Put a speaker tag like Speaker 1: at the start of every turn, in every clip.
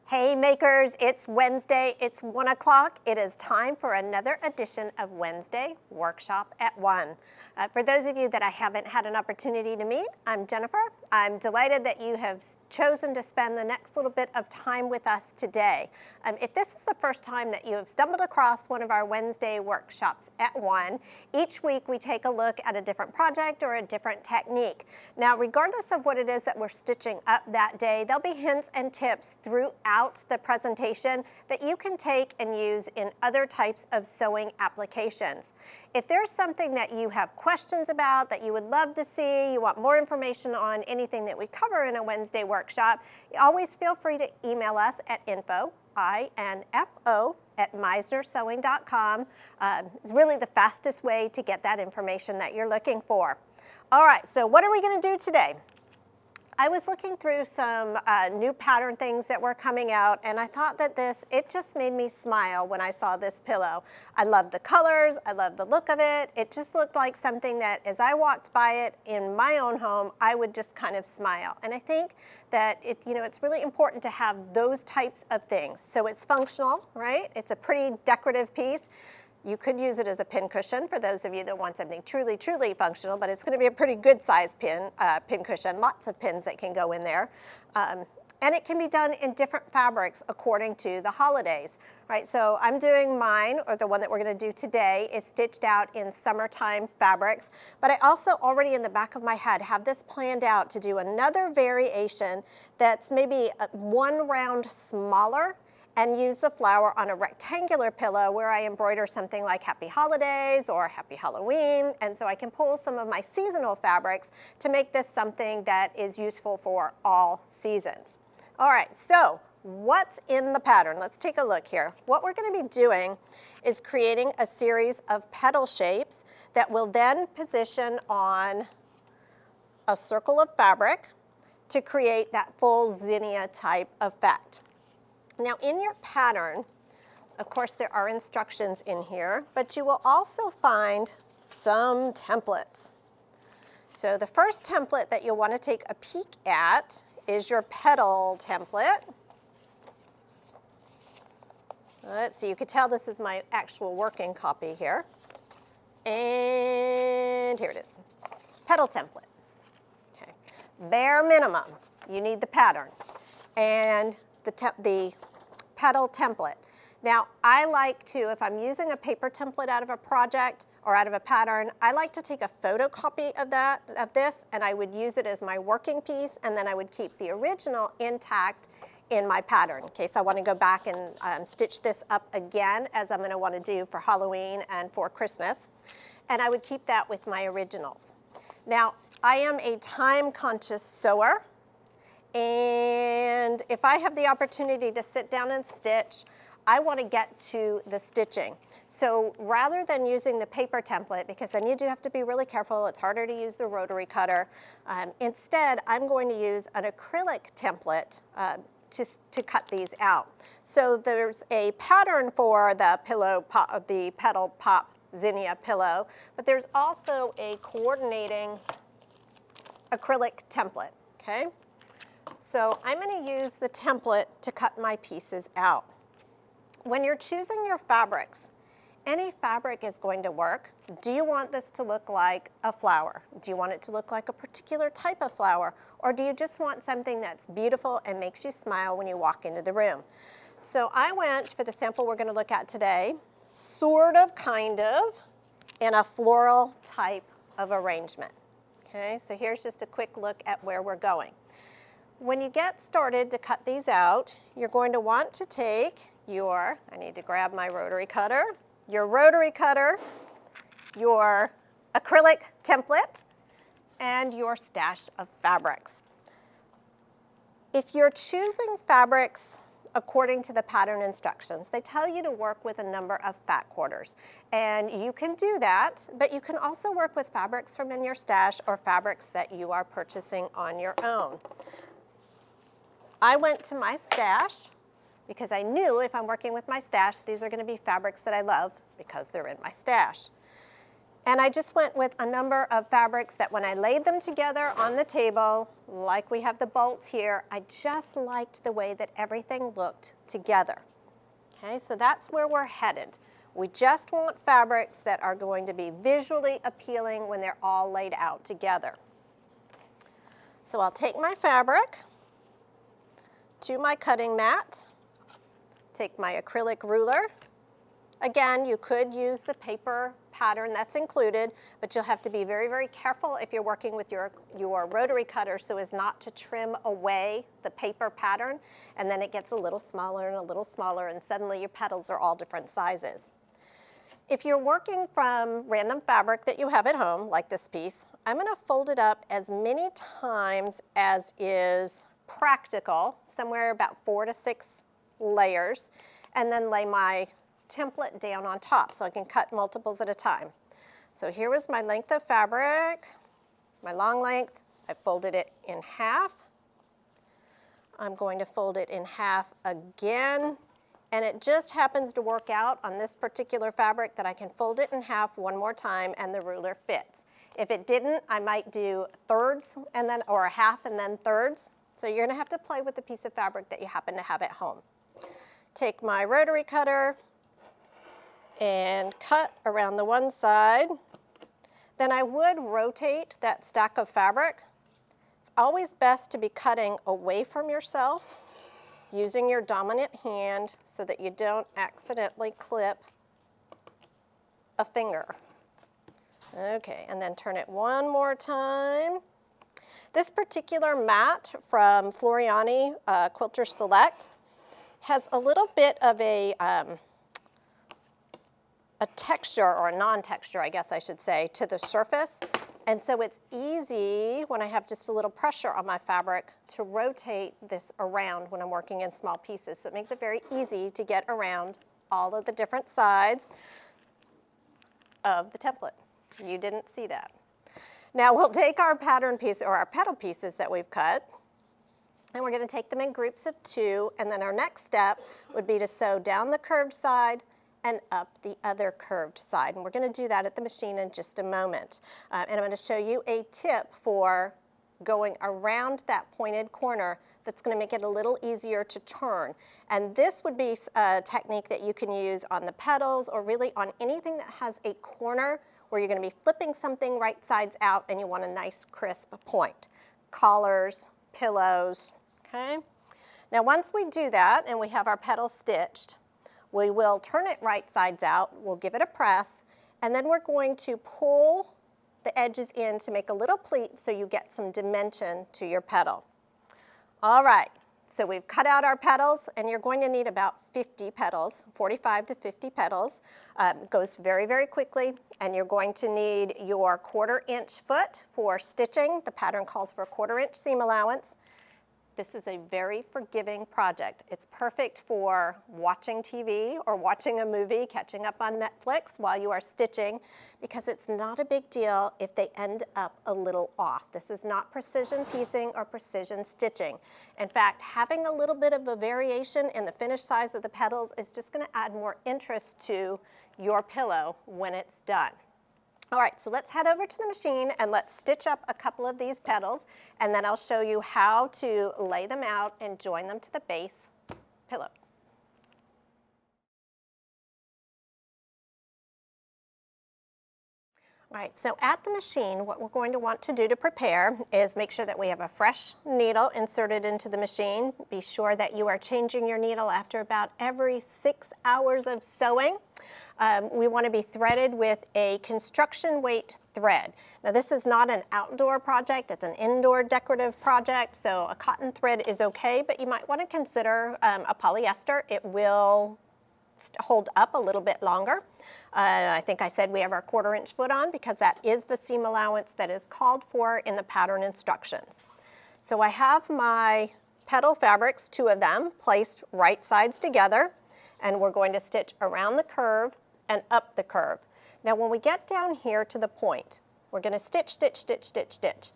Speaker 1: Hey makers, it's Wednesday, it's 1 o'clock. It is time for another edition of Wednesday Workshop at 1. For those of you that I haven't had an opportunity to meet, I'm Jennifer. I'm delighted that you have chosen to spend the next little bit of time with us today. If this is the first time that you have stumbled across one of our Wednesday Workshops at 1, each week we take a look at a different project or a different technique. Now, regardless of what it is that we're stitching up that day, there'll be hints and tips throughout the presentation that you can take and use in other types of sewing applications. If there's something that you have questions about, that you would love to see, you want more information on anything that we cover in a Wednesday workshop, always feel free to email us at info@meissnersewing.com. It's really the fastest way to get that information that you're looking for. All right, so what are we going to do today? I was looking through some new pattern things that were coming out, and I thought that it just made me smile when I saw this pillow. I love the colors, I love the look of it. It just looked like something that as I walked by it in my own home, I would just kind of smile. And I think that it's really important to have those types of things. So it's functional, right? It's a pretty decorative piece. You could use it as a pin cushion for those of you that want something truly, truly functional, but it's going to be a pretty good size pin cushion, lots of pins that can go in there. And it can be done in different fabrics according to the holidays, right? So I'm doing mine, or the one that we're going to do today, is stitched out in summertime fabrics. But I also already in the back of my head have this planned out to do another variation that's maybe one round smaller, and use the flower on a rectangular pillow where I embroider something like Happy Holidays or Happy Halloween. And so I can pull some of my seasonal fabrics to make this something that is useful for all seasons. All right, so what's in the pattern? Let's take a look here. What we're going to be doing is creating a series of petal shapes that will then position on a circle of fabric to create that full zinnia type effect. Now in your pattern, of course there are instructions in here, but you will also find some templates. So the first template that you'll want to take a peek at is your petal template. Let's see, you could tell this is my actual working copy here. And here it is, petal template. Okay. Bare minimum, you need the pattern and the petal template. Now, I like to, if I'm using a paper template out of a project or out of a pattern, I like to take a photocopy of this, and I would use it as my working piece, and then I would keep the original intact in my pattern in case I want to go back and stitch this up again, as I'm going to want to do for Halloween and for Christmas. And I would keep that with my originals. Now, I am a time-conscious sewer. And if I have the opportunity to sit down and stitch, I want to get to the stitching. So rather than using the paper template, because then you do have to be really careful, it's harder to use the rotary cutter, instead I'm going to use an acrylic template to cut these out. So there's a pattern for the the Petal Pop Zinnia pillow, but there's also a coordinating acrylic template, okay? So I'm going to use the template to cut my pieces out. When you're choosing your fabrics, any fabric is going to work. Do you want this to look like a flower? Do you want it to look like a particular type of flower? Or do you just want something that's beautiful and makes you smile when you walk into the room? So I went, for the sample we're going to look at today, sort of, kind of, in a floral type of arrangement. Okay, so here's just a quick look at where we're going. When you get started to cut these out, you're going to want to take I need to grab my rotary cutter, your acrylic template, and your stash of fabrics. If you're choosing fabrics according to the pattern instructions, they tell you to work with a number of fat quarters. And you can do that, but you can also work with fabrics from in your stash or fabrics that you are purchasing on your own. I went to my stash because I knew if I'm working with my stash, these are going to be fabrics that I love because they're in my stash. And I just went with a number of fabrics that when I laid them together on the table, like we have the bolts here, I just liked the way that everything looked together. Okay, so that's where we're headed. We just want fabrics that are going to be visually appealing when they're all laid out together. So I'll take my fabric to my cutting mat, take my acrylic ruler. Again, you could use the paper pattern that's included, but you'll have to be very, very careful if you're working with your rotary cutter so as not to trim away the paper pattern, and then it gets a little smaller and a little smaller, and suddenly your petals are all different sizes. If you're working from random fabric that you have at home, like this piece, I'm going to fold it up as many times as is practical, somewhere about 4 to 6 layers, and then lay my template down on top so I can cut multiples at a time. So here was my length of fabric, my long length. I folded it in half. I'm going to fold it in half again, and it just happens to work out on this particular fabric that I can fold it in half one more time and the ruler fits. If it didn't, I might do thirds and then, or a half and then thirds. So you're going to have to play with the piece of fabric that you happen to have at home. Take my rotary cutter and cut around the one side. Then I would rotate that stack of fabric. It's always best to be cutting away from yourself, using your dominant hand so that you don't accidentally clip a finger. Okay, and then turn it one more time. This particular mat from Floriani Quilter Select has a little bit of a texture, or a non-texture, I guess I should say, to the surface. And so it's easy when I have just a little pressure on my fabric to rotate this around when I'm working in small pieces. So it makes it very easy to get around all of the different sides of the template. You didn't see that. Now we'll take our pattern piece, or our petal pieces that we've cut, and we're going to take them in groups of 2, and then our next step would be to sew down the curved side and up the other curved side. And we're going to do that at the machine in just a moment. And I'm going to show you a tip for going around that pointed corner that's going to make it a little easier to turn. And this would be a technique that you can use on the petals, or really on anything that has a corner where you're going to be flipping something right sides out and you want a nice crisp point. Collars, pillows, okay? Now once we do that and we have our petal stitched, we will turn it right sides out, we'll give it a press, and then we're going to pull the edges in to make a little pleat so you get some dimension to your petal. All right, so we've cut out our petals, and you're going to need about 50 petals, 45 to 50 petals. It goes very, very quickly, and you're going to need your 1/4 inch foot for stitching. The pattern calls for a 1/4 inch seam allowance. This is a very forgiving project. It's perfect for watching TV or watching a movie, catching up on Netflix while you are stitching, because it's not a big deal if they end up a little off. This is not precision piecing or precision stitching. In fact, having a little bit of a variation in the finished size of the petals is just going to add more interest to your pillow when it's done. All right, so let's head over to the machine and let's stitch up a couple of these petals, and then I'll show you how to lay them out and join them to the base pillow. All right, so at the machine, what we're going to want to do to prepare is make sure that we have a fresh needle inserted into the machine. Be sure that you are changing your needle after about every 6 hours of sewing. We want to be threaded with a construction weight thread. Now this is not an outdoor project, it's an indoor decorative project, so a cotton thread is okay, but you might want to consider a polyester. It will hold up a little bit longer. I think I said we have our 1/4 inch foot on because that is the seam allowance that is called for in the pattern instructions. So I have my petal fabrics, 2 of them, placed right sides together, and we're going to stitch around the curve and up the curve. Now when we get down here to the point, we're going to stitch, stitch, stitch, stitch, stitch.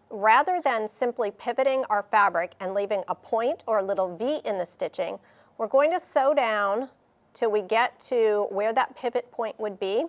Speaker 1: Rather than simply pivoting our fabric and leaving a point or a little V in the stitching, we're going to sew down till we get to where that pivot point would be.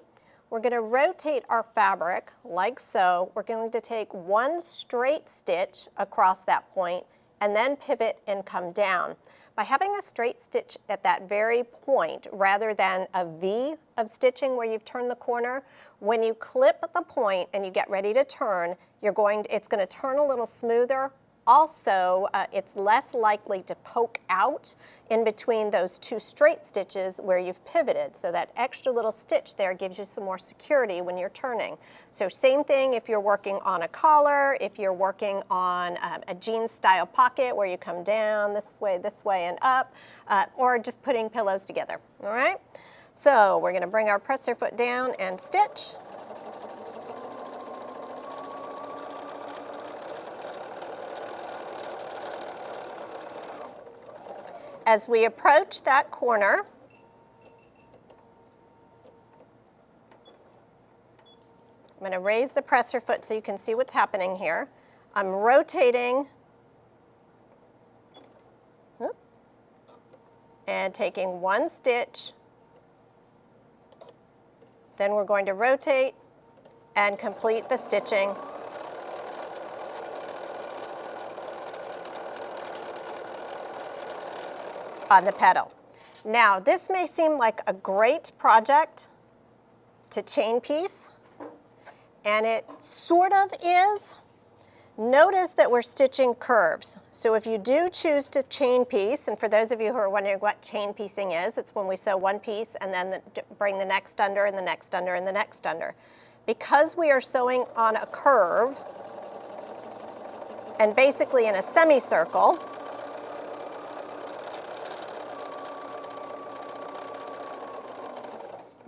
Speaker 1: we're going to rotate our fabric like so. We're going to take one straight stitch across that point and then pivot and come down. By having a straight stitch at that very point rather than a V of stitching where you've turned the corner, when you clip the point and you get ready to turn, it's going to turn a little smoother. Also, it's less likely to poke out in between those two straight stitches where you've pivoted. So that extra little stitch there gives you some more security when you're turning. So same thing if you're working on a collar, if you're working on a jean style pocket where you come down this way, and up, or just putting pillows together, all right? So we're gonna bring our presser foot down and stitch. As we approach that corner, I'm going to raise the presser foot so you can see what's happening here. I'm rotating and taking one stitch. Then we're going to rotate and complete the stitching. On the petal. Now, this may seem like a great project to chain piece, and it sort of is. Notice that we're stitching curves. So if you do choose to chain piece, and for those of you who are wondering what chain piecing is, it's when we sew one piece and then bring the next under and the next under and the next under. Because we are sewing on a curve and basically in a semicircle,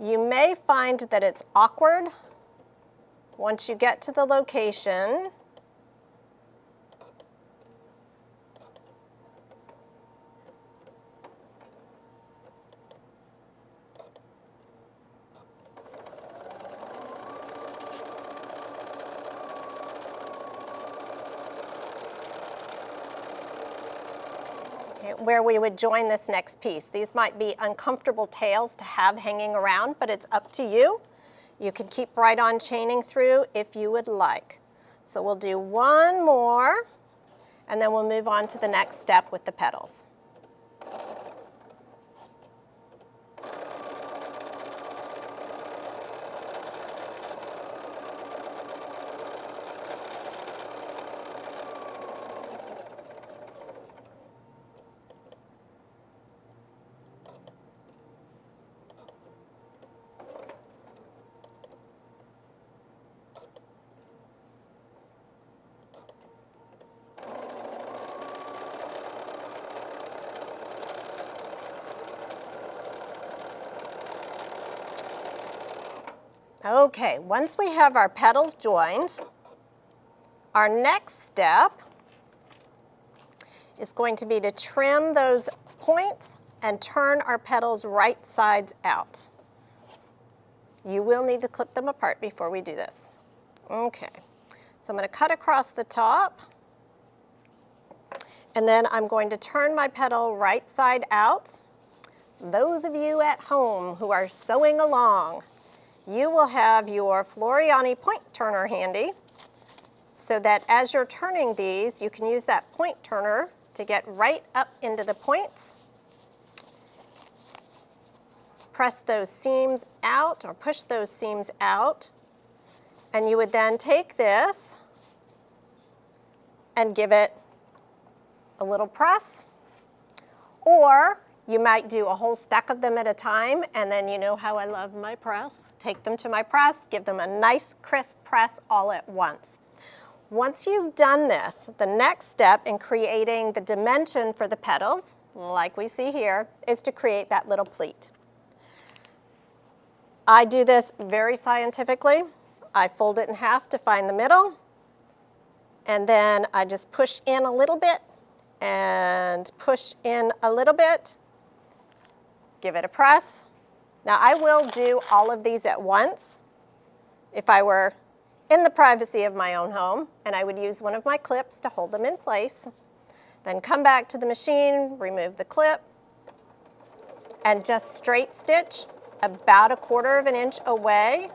Speaker 1: you may find that it's awkward once you get to the location. Where we would join this next piece. These might be uncomfortable tails to have hanging around, but it's up to you. You can keep right on chaining through if you would like. So we'll do one more, and then we'll move on to the next step with the petals. Okay, once we have our petals joined, our next step is going to be to trim those points and turn our petals right sides out. You will need to clip them apart before we do this. Okay, so I'm going to cut across the top, and then I'm going to turn my petal right side out. Those of you at home who are sewing along, you will have your Floriani point turner handy so that as you're turning these, you can use that point turner to get right up into the points. Press those seams out or push those seams out, and you would then take this and give it a little press, or you might do a whole stack of them at a time, and then you know how I love my press. Take them to my press, give them a nice crisp press all at once. Once you've done this, the next step in creating the dimension for the petals, like we see here, is to create that little pleat. I do this very scientifically. I fold it in half to find the middle, and then I just push in a little bit and push in a little bit. Give it a press. Now I will do all of these at once if I were in the privacy of my own home, and I would use one of my clips to hold them in place. Then come back to the machine, remove the clip, and just straight stitch about 1/4 of an inch away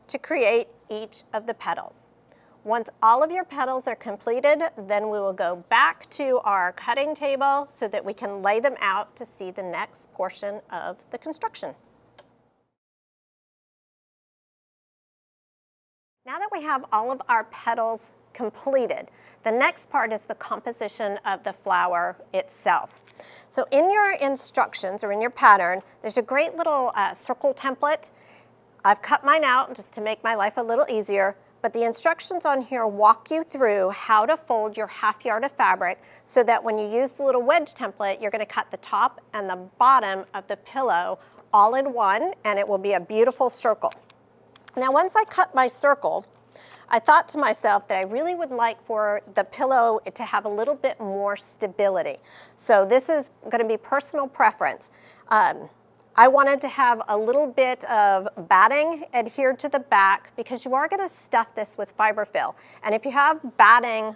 Speaker 1: to create each of the petals. Once all of your petals are completed, then we will go back to our cutting table so that we can lay them out to see the next portion of the construction. Now that we have all of our petals completed, the next part is the composition of the flower itself. So in your instructions or in your pattern, there's a great little circle template. I've cut mine out just to make my life a little easier, but the instructions on here walk you through how to fold your half yard of fabric so that when you use the little wedge template, you're going to cut the top and the bottom of the pillow all in one, and it will be a beautiful circle. Now, once I cut my circle, I thought to myself that I really would like for the pillow to have a little bit more stability. So this is going to be personal preference. I wanted to have a little bit of batting adhered to the back because you are going to stuff this with fiberfill. And if you have batting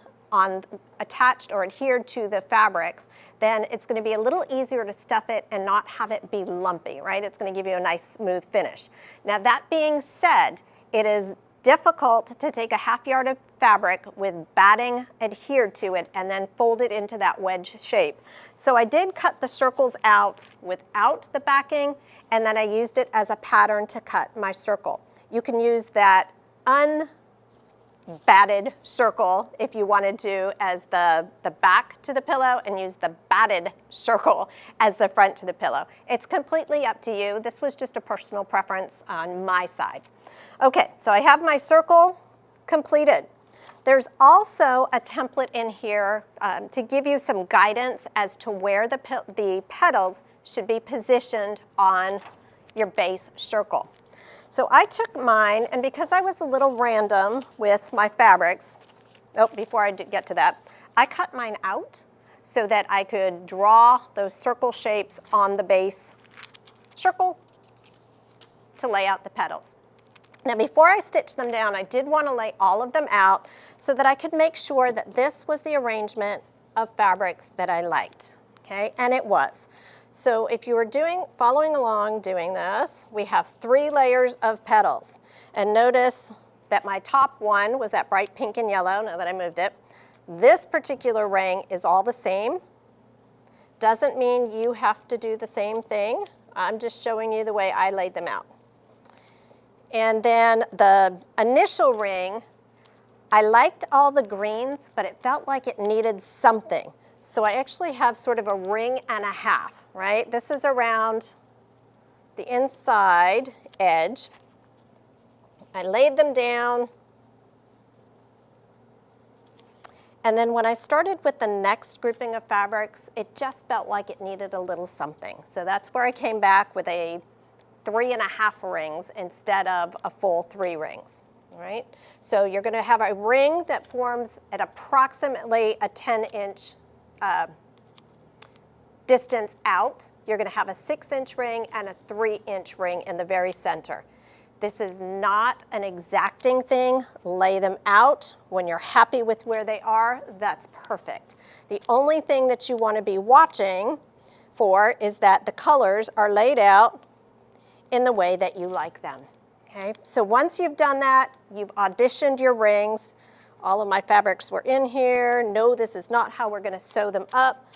Speaker 1: attached or adhered to the fabrics, then it's going to be a little easier to stuff it and not have it be lumpy, right? It's going to give you a nice smooth finish. Now that being said, it is difficult to take a half yard of fabric with batting adhered to it and then fold it into that wedge shape. So I did cut the circles out without the backing, and then I used it as a pattern to cut my circle. You can use that batted circle if you wanted to as the back to the pillow, and use the batted circle as the front to the pillow. It's completely up to you. This was just a personal preference on my side. Okay, so I have my circle completed. There's also a template in here to give you some guidance as to where the petals should be positioned on your base circle. So I took mine, and because I was a little random with my fabrics, before I get to that, I cut mine out so that I could draw those circle shapes on the base circle to lay out the petals. Now before I stitch them down, I did want to lay all of them out so that I could make sure that this was the arrangement of fabrics that I liked, okay? And it was. So if you were following along doing this, we have 3 layers of petals. And notice that my top one was that bright pink and yellow, now that I moved it. This particular ring is all the same. Doesn't mean you have to do the same thing. I'm just showing you the way I laid them out. And then the initial ring, I liked all the greens, but it felt like it needed something. So I actually have sort of a ring and a half, right? This is around the inside edge. I laid them down. And then when I started with the next grouping of fabrics, it just felt like it needed a little something. So that's where I came back with a 3.5 rings instead of a full 3 rings, right? So you're going to have a ring that forms at approximately a 10-inch distance out. You're going to have a 6-inch ring and a 3-inch ring in the very center. This is not an exacting thing. Lay them out. When you're happy with where they are, that's perfect. The only thing that you want to be watching for is that the colors are laid out in the way that you like them. Okay? So once you've done that, you've auditioned your rings. All of my fabrics were in here. No, this is not how we're going to sew them up,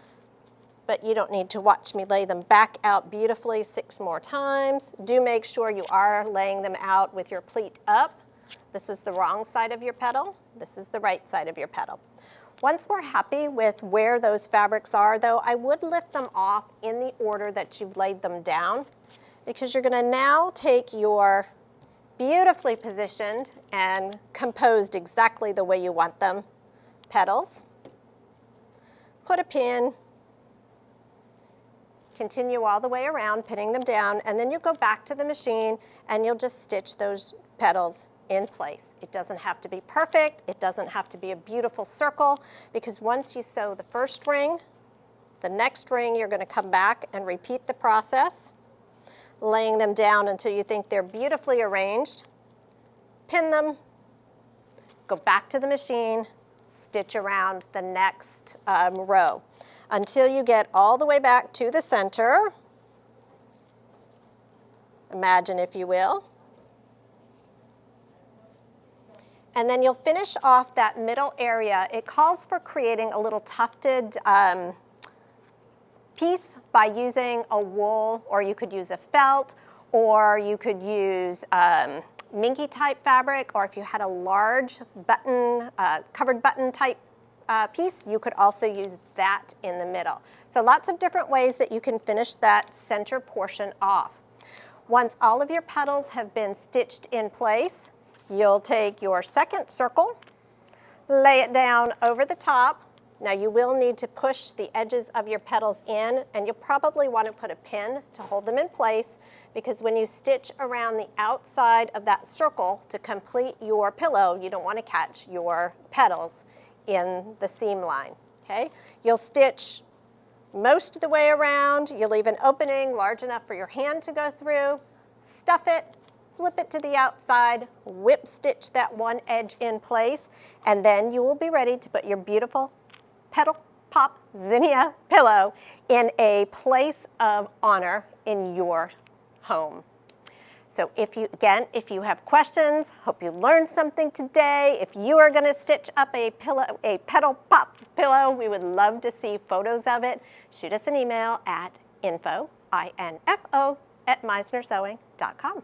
Speaker 1: but you don't need to watch me lay them back out beautifully 6 more times. Do make sure you are laying them out with your pleat up. This is the wrong side of your petal. This is the right side of your petal. Once we're happy with where those fabrics are, though, I would lift them off in the order that you've laid them down, because you're going to now take your beautifully positioned and composed exactly the way you want them petals, put a pin, continue all the way around, pinning them down, and then you'll go back to the machine and you'll just stitch those petals in place. It doesn't have to be perfect. It doesn't have to be a beautiful circle, because once you sew the first ring, the next ring you're going to come back and repeat the process, laying them down until you think they're beautifully arranged, pin them, go back to the machine, stitch around the next row until you get all the way back to the center. Imagine, if you will. And then you'll finish off that middle area. It calls for creating a little tufted piece by using a wool, or you could use a felt, or you could use minky type fabric, or if you had a large button, covered button type piece, you could also use that in the middle. So lots of different ways that you can finish that center portion off. Once all of your petals have been stitched in place, you'll take your second circle, lay it down over the top. Now you will need to push the edges of your petals in, and you'll probably want to put a pin to hold them in place, because when you stitch around the outside of that circle to complete your pillow, you don't want to catch your petals in the seam line, okay? You'll stitch most of the way around. You'll leave an opening large enough for your hand to go through, stuff it, flip it to the outside, whip stitch that one edge in place, and then you will be ready to put your beautiful Petal Pop zinnia pillow in a place of honor in your home. So if you have questions, hope you learned something today. If you are going to stitch up a Petal Pop pillow, we would love to see photos of it. Shoot us an email at info@meissnersewing.com.